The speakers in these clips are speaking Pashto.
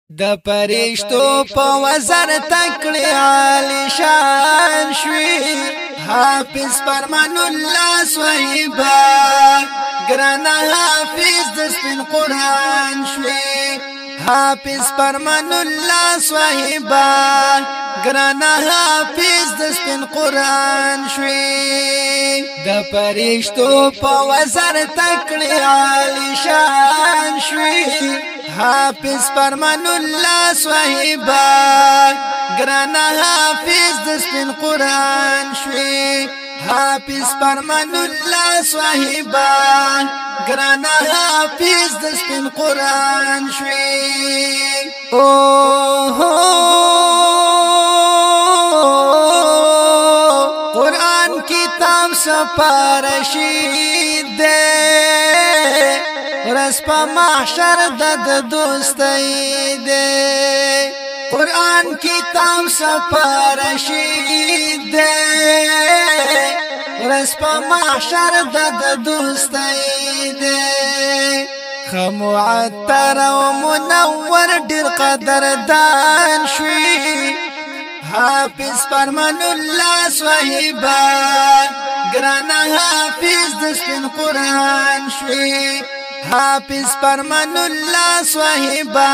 د پرشتو په وزر تکړه عالی شان شوی حافظ فرمان الله صہیبا ګرانه حافظ د سپین قران شوی حافظ فرمان الله صہیبا ګرانه حافظ د سپین قران شوی د پرشتو په وزر تکړه عالی شان شوی حافظ فرمان الله صہیبا ګرانه حافظ د سپین قران شوی حافظ فرمان الله صہیبا ګرانه حافظ د سپین قران شوی قرآن کتاب سپارشید دے ورس پا محشر د دوستی دے قرآن کتاب سپارشید دے ورس پا محشر د دوستی دے خمعطر و منور دیر قدردان شوی حافظ فرمان الله صہیبا ګرانه حافظ د سپین قران شوی حافظ فرمان الله صہیبا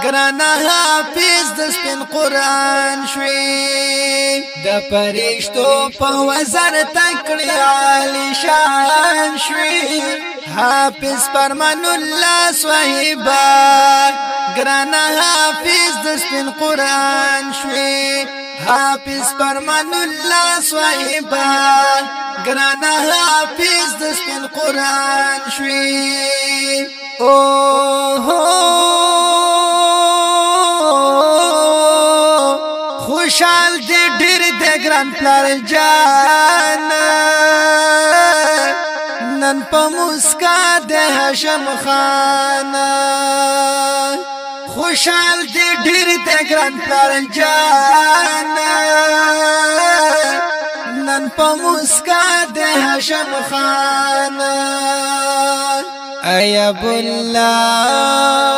ګرانه حافظ د سپین قران شوی د پرشتو په وزر تکړه عالی شان شوی حافظ فرمان الله صہیبا ګرانه حافظ د سپین قران شوی حافظ فرمان الله صہیبا ګرانه حافظ د سپین قران شوی خوشحال دې ډېر دې ګران پلار جان نن په مسکا د هاشم خان خوشحال دې ډېر دې ګران پلار جان نن په مسکا د هاشم خان ایب الله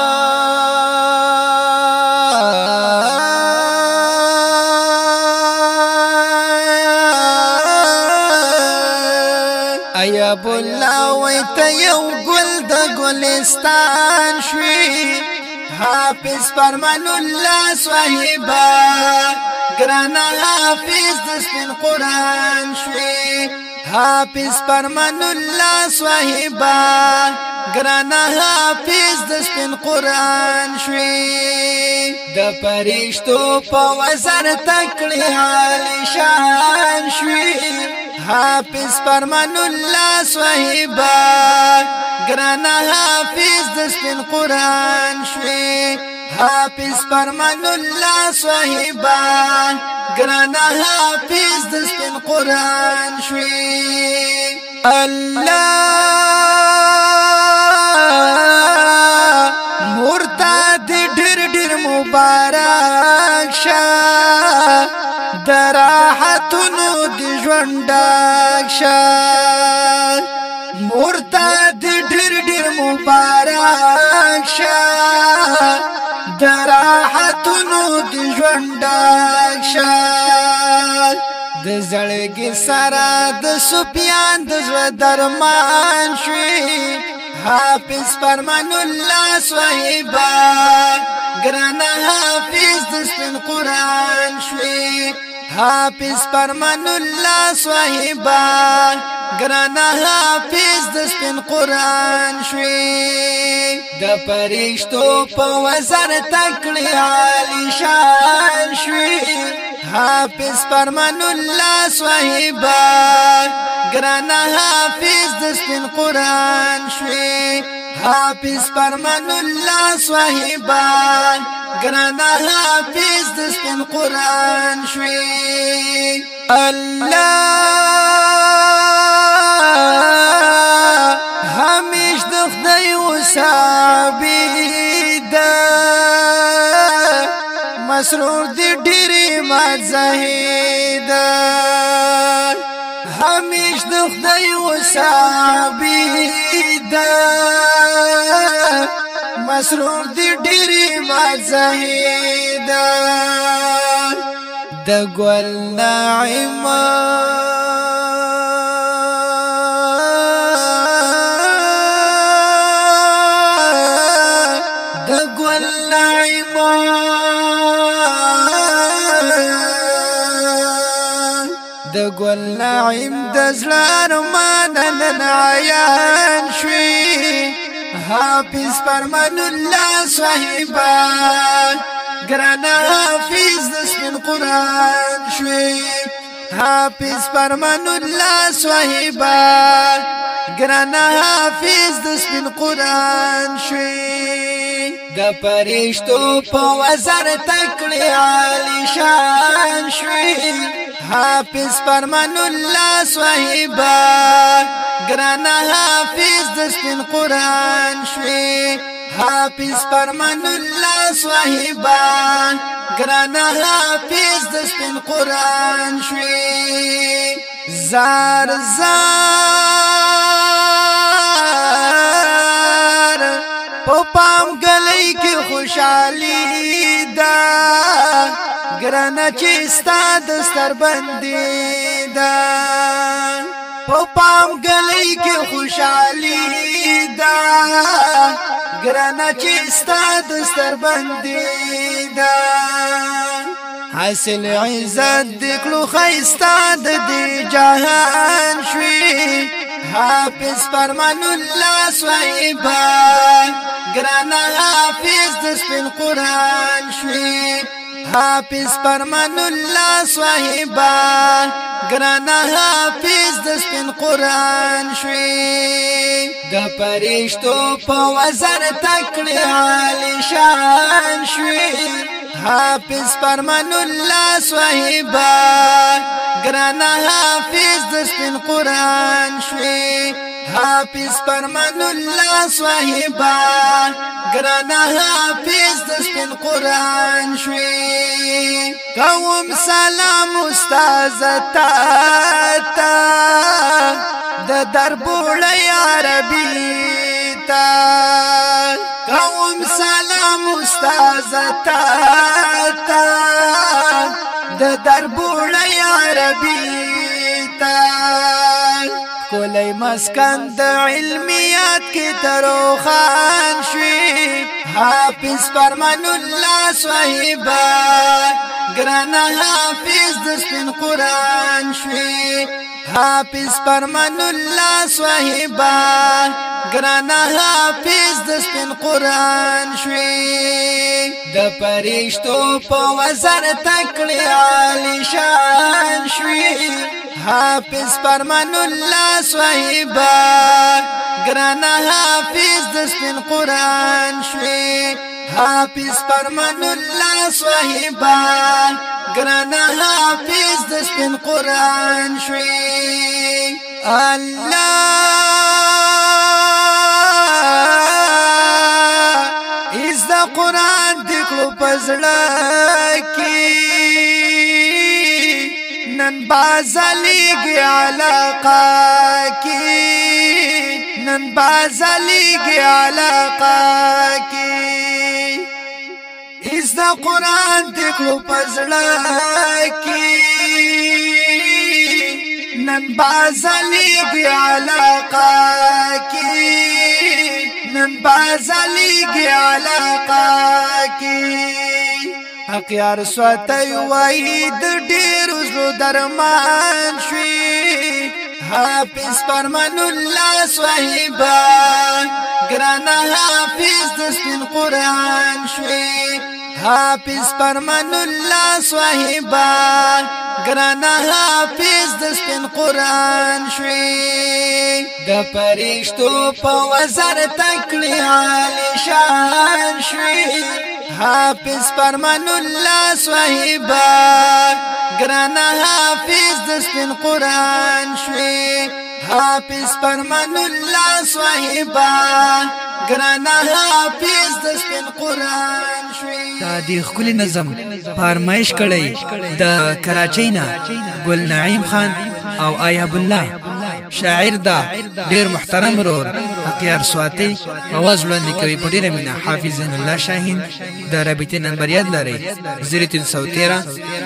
ایب الله ویت یو ګل د ګلستان شوی حافظ فرمان الله صہیبا ګرانه حافظ د سپین قران شوی حافظ فرمان الله صہیبا ګرانه حافظ د سپین قران شوی د پرشتو په وزر تکړه عالی شان شوی حافظ فرمان الله صہیبا ګرانه حافظ د سپین قران شوی حافظ فرمان الله صہیبا ګرانه حافظ د سپین قران شوی الله مرتد ډېر ډېر مبارک شه دراحتونو دی ژوندک شه مرتد ډېر ډېر مبارک شه دراحتونو دی ژوندک شه د زړګي سره د سفیان د زړه درمان شوی حافظ فرمان الله صہیبا ګرانه حافظ د سپین قران شوی حافظ فرمان الله صہیبا ګرانه حافظ د سپین قران شوی د پرشتو په وزر تکړه عالی شان شوی حافظ فرمان الله صہیبا ګرانه حافظ د سپین قران شوی حافظ فرمان الله صہیبا ګرانه حافظ د سپین قران شوی الله همیش د خدای وسابید مسرور دی ډېری مزهید همیش د خدای وسابید مسرور دی ډېری مزهیدا د ګل نعیمه د ګل نعیم د زړه ارمان نن عیان شوي حافظ فرمان الله صاحبا ګران حافظ د سپین قرآن شوي حافظ فرمان الله صاحبا ګران حافظ د سپین قرآن شوي د پرشتو په وزر تکړه عالی شان شوي حافظ فرمان الله صاحبا ګران حافظ د سپین قرآن شوي حافظ فرمان الله صاحبا ګران حافظ د سپین قرآن شوي زار زار په پام گلی کې خوشحالي دا ګران چې ستا دستر بندي دا په پام گلی کې خوشحالي دا ګران چې ستا دستر بندي دا حاصل عزت دکلو خیستا د دې جهان شوي حافظ فرمان الله صاحبا ګران حافظ د سپین قرآن شوي حافظ فرمان الله صاحبا ګران حافظ د سپین قرآن شوي د پرشتو په وزر تکړه عالی شان شوي حافظ فرمان الله صاحبا ګران حافظ د سپین قرآن شوي حافظ فرمان الله صاحبا ګران حافظ د سپین قرآن شوي قوم سلام استاد تا د دربوړی عربي تا قوم سلام استاد تا د دربوړی عربي تا کولی مسکن د علمیات کی تروخان شوي حافظ فرمان الله صاحبا ګران حافظ د سپین قرآن شوي حافظ فرمان الله صاحبا ګران حافظ د سپین قرآن شوي د پرشتو په وزر تکړه عالی شان شوي حافظ فرمان الله صاحبا ګران حافظ د سپین قرآن شوي حافظ فرمان الله صاحبا ګران حافظ د سپین قرآن شوي الله از د قرآن دکلو پزړه کې نن بازلیږي علاقه کې نن بازلیږي علاقه کې از د قرآن دکلو پزړه کې نن بازلیږي علاقه کې نن بازلیږي علاقه کې حق یار سوتی وای د ډیرو زلو درمان شوي حافظ فرمان الله صاحبا ګران حافظ د سپین قرآن شوي حافظ فرمان الله صاحبا ګران حافظ د سپین قرآن شوي د پرشتو په وزر تکړه عالی شان شوي حافظ فرمان الله صاحبا ګران حافظ د سپین قرآن شوي حافظ فرمان الله صاحبا ګران حافظ د سپین قرآن شوي دا دی خپل نظم فرمایش کړی د کراچۍ نه ګل نعیم خان او ایاب الله شاعر دا ډیر محترم رور اختیار سواتی आवाज وړاندې کوي په ډیره مینه حافظ زین الله شاهین د رابطې نمبر یاد لرئ 0313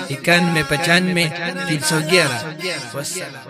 9195 311 والسلام